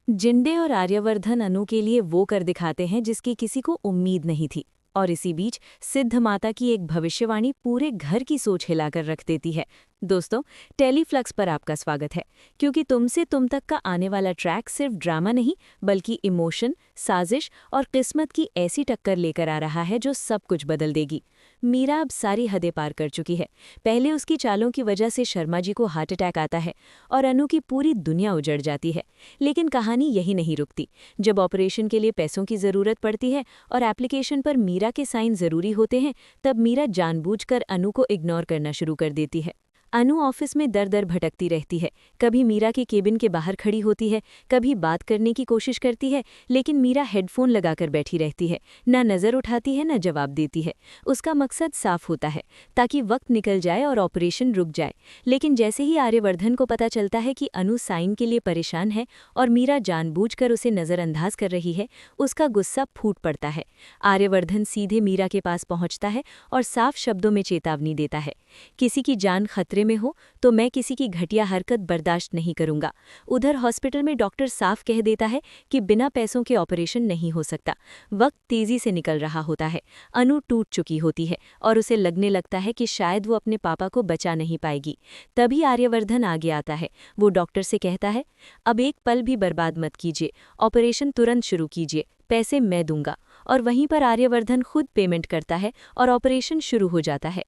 जिंदे और आर्यवर्धन अनु के लिए वो कर दिखाते हैं जिसकी किसी को उम्मीद नहीं थी। और इसी बीच सिद्ध माता की एक भविष्यवाणी पूरे घर की सोच हिलाकर रख देती है। दोस्तों, टेलीफ्लक्स पर आपका स्वागत है, क्योंकि तुमसे तुम तक का आने वाला ट्रैक सिर्फ ड्रामा नहीं बल्कि इमोशन, साजिश और किस्मत की ऐसी टक्कर लेकर आ रहा है जो सब कुछ बदल देगी। मीरा अब सारी हदें पार कर चुकी है। पहले उसकी चालों की वजह से शर्मा जी को हार्ट अटैक आता है और अनु की पूरी दुनिया उजड़ जाती है। लेकिन कहानी यही नहीं रुकती। जब ऑपरेशन के लिए पैसों की ज़रूरत पड़ती है और एप्लीकेशन पर मीरा के साइन ज़रूरी होते हैं, तब मीरा जानबूझकर अनु को इग्नोर करना शुरू कर देती है। अनु ऑफिस में दर दर भटकती रहती है। कभी मीरा के केबिन के बाहर खड़ी होती है, कभी बात करने की कोशिश करती है, लेकिन मीरा हेडफोन लगाकर बैठी रहती है, न नज़र उठाती है न जवाब देती है। उसका मकसद साफ होता है, ताकि वक्त निकल जाए और ऑपरेशन रुक जाए। लेकिन जैसे ही आर्यवर्धन को पता चलता है कि अनु साइन के लिए परेशान है और मीरा जानबूझकर उसे नज़रअंदाज कर रही है, उसका गुस्सा फूट पड़ता है। आर्यवर्धन सीधे मीरा के पास पहुंचता है और साफ शब्दों में चेतावनी देता है, किसी की जान खतरे में हो तो मैं किसी की घटिया हरकत बर्दाश्त नहीं करूंगा। उधर हॉस्पिटल में डॉक्टर साफ कह देता है कि बिना पैसों के ऑपरेशन नहीं हो सकता। वक्त तेजी से निकल रहा होता है। अनु टूट चुकी होती है और उसे लगने लगता है कि शायद वो अपने पापा को बचा नहीं पाएगी। तभी आर्यवर्धन आगे आता है। वो डॉक्टर से कहता है, अब एक पल भी बर्बाद मत कीजिए, ऑपरेशन तुरंत शुरू कीजिए, पैसे मैं दूंगा। और वहीं पर आर्यवर्धन खुद पेमेंट करता है और ऑपरेशन शुरू हो जाता है।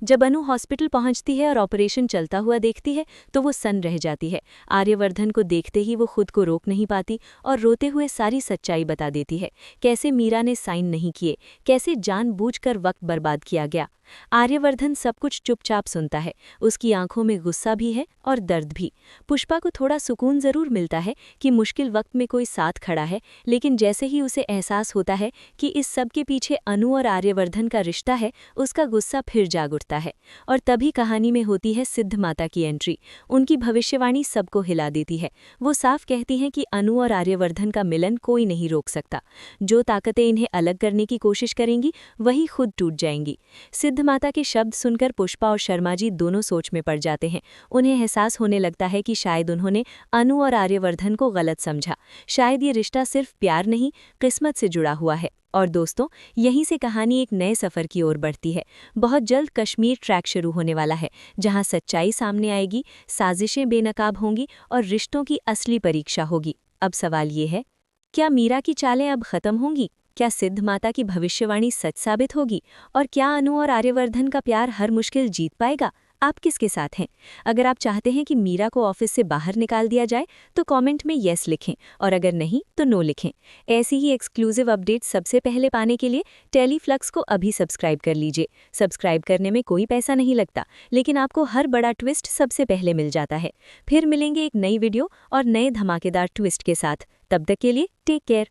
जब अनु हॉस्पिटल पहुंचती है और ऑपरेशन चलता हुआ देखती है तो वो सन्न रह जाती है। आर्यवर्धन को देखते ही वो खुद को रोक नहीं पाती और रोते हुए सारी सच्चाई बता देती है, कैसे मीरा ने साइन नहीं किए, कैसे जानबूझकर वक्त बर्बाद किया गया। आर्यवर्धन सब कुछ चुपचाप सुनता है। उसकी आंखों में गुस्सा भी है और दर्द भी। पुष्पा को थोड़ा सुकून जरूर मिलता है कि मुश्किल वक्त में कोई साथ खड़ा है, लेकिन जैसे ही उसे एहसास होता है कि इस सब के पीछे अनु और आर्यवर्धन का रिश्ता है, उसका गुस्सा फिर जाग उठता है। और तभी कहानी में होती है सिद्ध माता की एंट्री। उनकी भविष्यवाणी सबको हिला देती है। वो साफ कहती हैं कि अनु और आर्यवर्धन का मिलन कोई नहीं रोक सकता। जो ताकतें इन्हें अलग करने की कोशिश करेंगी वही खुद टूट जाएंगी। सिद्ध माता के शब्द सुनकर पुष्पा और शर्मा जी दोनों सोच में पड़ जाते हैं। उन्हें एहसास होने लगता है कि शायद उन्होंने अनु और आर्यवर्धन को गलत समझा। शायद ये रिश्ता सिर्फ प्यार नहीं, किस्मत से जुड़ा हुआ है। और दोस्तों, यहीं से कहानी एक नए सफ़र की ओर बढ़ती है। बहुत जल्द कश्मीर ट्रैक शुरू होने वाला है, जहां सच्चाई सामने आएगी, साजिशें बेनकाब होंगी और रिश्तों की असली परीक्षा होगी। अब सवाल ये है, क्या मीरा की चालें अब खत्म होंगी? क्या सिद्ध माता की भविष्यवाणी सच साबित होगी? और क्या अनु और आर्यवर्धन का प्यार हर मुश्किल जीत पाएगा? आप किसके साथ हैं? अगर आप चाहते हैं कि मीरा को ऑफिस से बाहर निकाल दिया जाए तो कमेंट में येस लिखें, और अगर नहीं तो नो लिखें। ऐसी ही एक्सक्लूसिव अपडेट सबसे पहले पाने के लिए टेलीफ्लक्स को अभी सब्सक्राइब कर लीजिए। सब्सक्राइब करने में कोई पैसा नहीं लगता, लेकिन आपको हर बड़ा ट्विस्ट सबसे पहले मिल जाता है। फिर मिलेंगे एक नई वीडियो और नए धमाकेदार ट्विस्ट के साथ। तब तक के लिए टेक केयर।